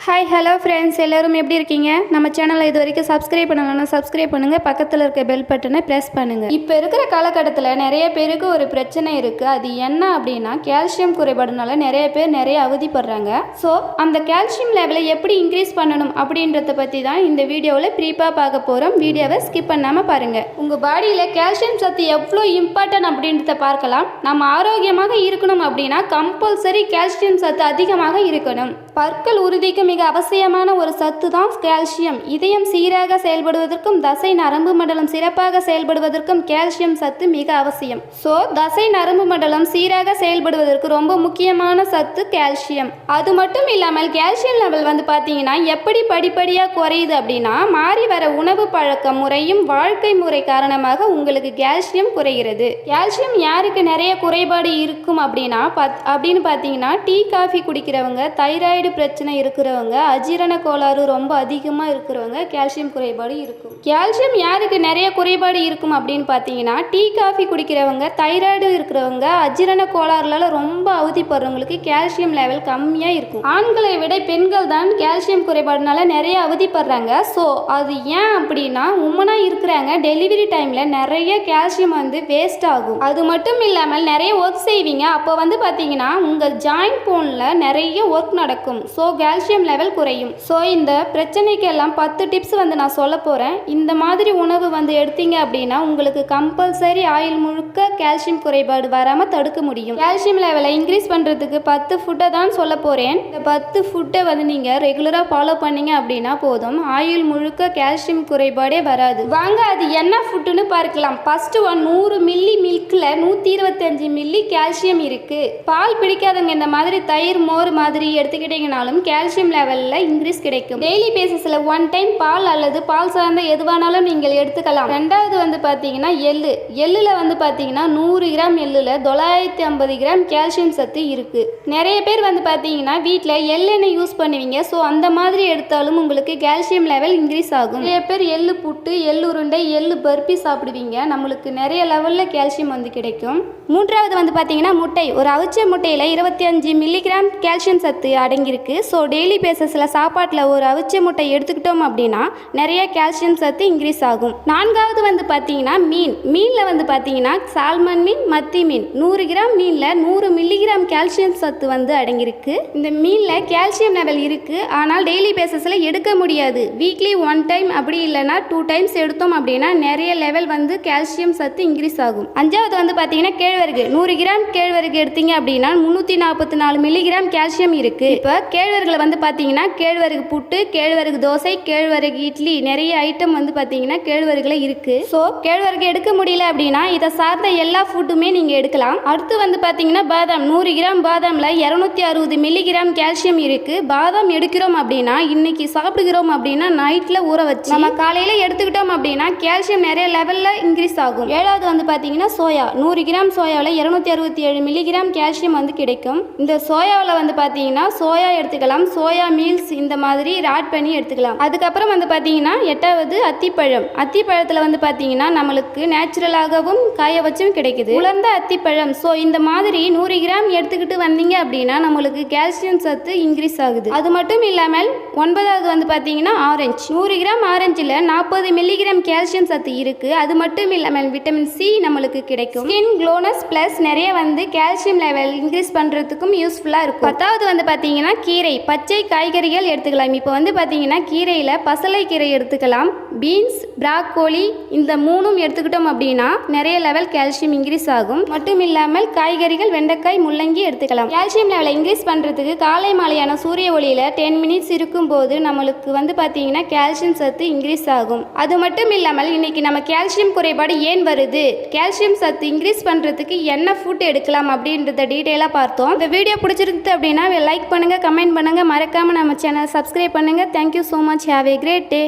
Hi hello friends, எல்லோரும் எப்படி இருக்கீங்க? நம்ம சேனலை இது வரைக்கும் சப்ஸ்கிரைப் பண்ணலன்னா சப்ஸ்கிரைப் பண்ணுங்கள், பக்கத்தில் இருக்க பெல் பட்டனை ப்ரெஸ் பண்ணுங்கள். இப்போ இருக்கிற காலகட்டத்தில் நிறைய பேருக்கு ஒரு பிரச்சனை இருக்குது. அது என்ன அப்படின்னா, கால்சியம் குறைபாடுனால நிறைய பேர் நிறைய அவதிப்படுறாங்க. ஸோ அந்த கால்சியம் லெவலை எப்படி இன்க்ரீஸ் பண்ணணும் அப்படின்றத பற்றி தான் இந்த வீடியோவில் ப்ரீப்பாக பார்க்க போகிறோம். வீடியோவை ஸ்கிப் பண்ணாமல் பாருங்கள். உங்கள் பாடியில் கால்சியம் சத்து எவ்வளோ இம்பார்ட்டன்ட் அப்படின்றத பார்க்கலாம். நம்ம ஆரோக்கியமாக இருக்கணும் அப்படின்னா கம்பல்சரி கால்சியம் சத்து அதிகமாக இருக்கணும். பற்கள் உறுதிக்கு மிக அவசியமான ஒரு சத்து தான் கால்சியம். இதயம் சீராக செயல்படுவதற்கும் தசை நரம்பு மண்டலம் சிறப்பாக செயல்படுவதற்கும் கால்சியம் சத்து மிக அவசியம். ஸோ தசை நரம்பு மண்டலம் சீராக செயல்படுவதற்கு ரொம்ப முக்கியமான சத்து கால்சியம். அது மட்டும் இல்லாமல் கால்சியம் லெவல் பார்த்தீங்கன்னா எப்படி படிப்படியாக குறையுது அப்படின்னா, மாறி வர உணவு பழக்க முறையும் வாழ்க்கை முறை காரணமாக உங்களுக்கு கால்சியம் குறைகிறது. கால்சியம் யாருக்கு நிறைய குறைபாடு இருக்கும் அப்படின்னு பார்த்தீங்கன்னா, டீ காஃபி குடிக்கிறவங்க, தைராய்டு பிரச்சனை இருக்கிறவங்க, அஜீரண கோளாறு ரொம்ப அதிகமாக இருக்கிறவங்க கால்சியம் குறைபாடு இருக்கும். கால்சியம் யாருக்கு நிறைய குறைபாடு இருக்கும் அப்படின்னு பார்த்தீங்கன்னா, டீ காஃபி குடிக்கிறவங்க, தைராய்டு இருக்கிறவங்க, அஜீரண கோளாறுல ரொம்ப அவதிப்படுறவங்களுக்கு கால்சியம் லெவல் கம்மியாக இருக்கும். ஆண்களை விட பெண்கள் தான் கால்சியம் குறைபாடுனால நிறைய அவதிப்படுறாங்க. ஸோ அது ஏன் அப்படின்னா, உமனா இருக்கிறாங்க, டெலிவரி டைமில் நிறைய கால்சியம் வேஸ்ட் ஆகும். அது மட்டும் இல்லாமல் நிறைய ஒர்க் செய்வீங்க, அப்போ பார்த்தீங்கன்னா உங்கள் ஜாயிண்ட் போனில் நிறைய ஒர்க் நடக்கும். ஸோ கால்சியம் லெவல் குறையும். ஸோ இந்த பிரச்சனைக்கு எல்லாம் 10 டிப்ஸ் நான் சொல்ல போகிறேன். இந்த மாதிரி உணவு எடுத்தீங்க அப்படின்னா உங்களுக்கு கம்பல்சரி ஆயில் முழுக்க கால்சியம் குறைபாடு வராமல் தடுக்க முடியும். கால்சியம் லெவலை இன்க்ரீஸ் பண்ணுறதுக்கு 10 ஃபுட்டை தான் சொல்ல போகிறேன். இந்த 10 ஃபுட்டை நீங்கள் ரெகுலராக ஃபாலோ பண்ணீங்க அப்படின்னா போதும், ஆயில் முழுக்க கால்சியம் குறைபாடே வராது. வாங்க அது என்ன ஃபுட்டுன்னு பார்க்கலாம். ஃபர்ஸ்ட் 100 மில்லி மில்கில் 125 மில்லி கால்சியம் இருக்குது. பால் பிடிக்காதவங்க இந்த மாதிரி தயிர் மோர் மாதிரி எடுத்துக்கிட்டீங்கனாலும் கால்சியம் லெவலில் இன்க்ரீஸ் கிடைக்கும். டெய்லி பேசிஸில் 1 டைம் பால் அல்லது பால் சார்ந்த எதுவானாலும் நீங்கள் எடுத்துக்கலாம். ரெண்டாவது பார்த்தீங்கன்னா எள்ளில் பார்த்தீங்கன்னா 100 கிராம் எள்ளில் 950 கிராம் கால்சியம் சத்து இருக்குது. நிறைய பேர் பார்த்தீங்கன்னா வீட்டில் எள்ளெண்ணெய் யூஸ் பண்ணுவீங்க. ஸோ அந்த மாதிரி எடுத்தாலும் உங்களுக்கு கால்சியம் லெவல் இன்க்ரீஸ் ஆகும். நிறைய பேர் எள்ளு புட்டு, எள்ளு உருண்டை, எள்ளு பர்பி சாப்பிடுவீங்க. நம்மளுக்கு நிறைய லெவலில் கால்சியம் கிடைக்கும். மூன்றாவது பார்த்தீங்கன்னா முட்டை. ஒரு அவிச்ச முட்டையில் 25 மில்லிகிராம் கால்சியம் சத்து அடங்கியிருக்கு. ஸோ டெய்லி பேசஸில் சாப்பாட்டில் ஒரு அவிச்ச முட்டை எடுத்துக்கிட்டோம் அப்படின்னா நிறைய கால்சியம் சத்து இன்க்ரீஸ் ஆகும். நான்காவது பார்த்தீங்கன்னா மீனில் பார்த்தீங்கன்னா சால்மன் மீன், மத்தி மீன். 100 கிராம் மீனில் 100 மில்லிகிராம் கால்சியம் சத்து அடங்கியிருக்கு. இந்த மீனில் கால்சியம் லெவல் இருக்குது, ஆனால் டெய்லி பேசஸில் எடுக்க முடியாது. வீக்லி 1 டைம் அப்படி இல்லைனா 2 டைம்ஸ் எடுத்தோம் அப்படின்னா நிறைய லெவல் கால்சியம் சத்து இன்க்ரீஸ் ஆகும். அஞ்சாவது பார்த்தீங்கன்னா கேழ்வரகு. 100 கிராம் கேழ்வரகு எடுத்தீங்க அப்படின்னா 344 மில்லிகிராம் கால்சியம் இருக்குது. இப்போ கேழ்வரகுல பார்த்தீங்கன்னா கேழ்வரகு புட்டு, கேழ்வரகு தோசை, கேழ்வரகு இட்லி, நிறைய ஐட்டம் பார்த்தீங்கன்னா கேழ்வரகுல இருக்குது. ஸோ கேழ்வரகு எடுக்க முடியல அப்படின்னா இதை சார்ந்த எல்லா ஃபுட்டுமே நீங்கள் எடுக்கலாம். அடுத்து பார்த்தீங்கன்னா பாதாம். 100 கிராம் பாதாமில் 260 மில்லிகிராம் கால்சியம் இருக்குது. பாதாம் எடுக்கிறோம் அப்படின்னா இன்னைக்கு சாப்பிடுகிறோம் அப்படின்னா நைட்டில் ஊற வச்சு நம்ம காலையில் எடுத்துக்கிட்டோம் அப்படின்னா கால்சியம் நிறைய லெவலில் இன்க்ரீஸ் ஆகும். ஏழாவது பார்த்தீங்கன்னா சோயா. 100 கிராம் சோயாவில் 267 மில்லிகிராம் கால்சியம் கிடைக்கும். இந்த சோயாவில் பார்த்தீங்கன்னா சோயா எடுத்துக்கலாம், சோயா மீல்ஸ் இந்த மாதிரி ஆட் பண்ணி எடுத்துக்கலாம். அதுக்கப்புறம் பார்த்தீங்கன்னா எட்டாவது அத்திப்பழம். அத்திப்பழத்தில் பார்த்தீங்கன்னா நம்மளுக்கு நேச்சுரலாகவும் காய வச்சும் கிடைக்குது, உலர்ந்த அத்திப்பழம். ஸோ இந்த மாதிரி 100 கிராம் எடுத்துக்கிட்டு வந்தீங்க அப்படின்னா நம்மளுக்கு கால்சியம் சத்து இன்க்ரீஸ் ஆகுது. அது மட்டும் இல்லாமல் ஒன்பதாவது பார்த்தீங்கன்னா ஆரஞ்சு. 100 கிராம் ஆரஞ்சில் 40 மில்லிகிராம் கால்சியம் சத்து இருக்குது. அது மட்டும் இல்லாமல் விட்டமின் சி நம்மளுக்கு கிடைக்கும். ஸ்கின் க்ளோனஸ் ப்ளஸ் நிறைய கால்சியம் லெவல் இன்க்ரீஸ் பண்ணுறதுக்கும் யூஸ்ஃபுல்லாக இருக்கும். 10வது பார்த்தீங்கன்னா கீரை, பச்சை காய்கறிகள் எடுத்துக்கலாம். இப்போ பார்த்தீங்கன்னா கீரையில் பசலை கீரை எடுத்துக்கலாம், பீன்ஸ், பிராக்கோலி இந்த 3ம் எடுத்துக்கிட்டோம் அப்படின்னா நிறைய லெவல் கால்சியம் இன்க்ரீஸ் ஆகும். மட்டும் இல்லாமல் காய்கறிகள் வெண்டைக்காய், முள்ளங்கி எடுத்துக்கலாம். கால்சியம் லெவலை இன்க்ரீஸ் பண்ணுறதுக்கு காலை மாலையான சூரிய ஒளியில் 10 மினிட்ஸ் இருக்கும்போது நம்மளுக்கு பார்த்தீங்கன்னா கால்சியம் சத்து இன்க்ரீஸ் ஆகும். அது மட்டும் இல்லாமல் இன்னைக்கு நம்ம கால்சியம் குறைபாடு ஏன் வருது, கால்சியம் சத்து இன்க்ரீஸ் பண்ணுறதுக்கு என்ன ஃபுட் எடுக்கலாம் அப்படின்றத டீட்டெயிலாக பார்த்தோம். இந்த வீடியோ பிடிச்சிருந்து அப்படின்னா லைக் பண்ணுங்கள், கமெண்ட் பண்ணுங்கள், மறக்காமல் நம்ம சேனல் சப்ஸ்கிரைப் பண்ணுங்கள். Thank you so much. Have a great day.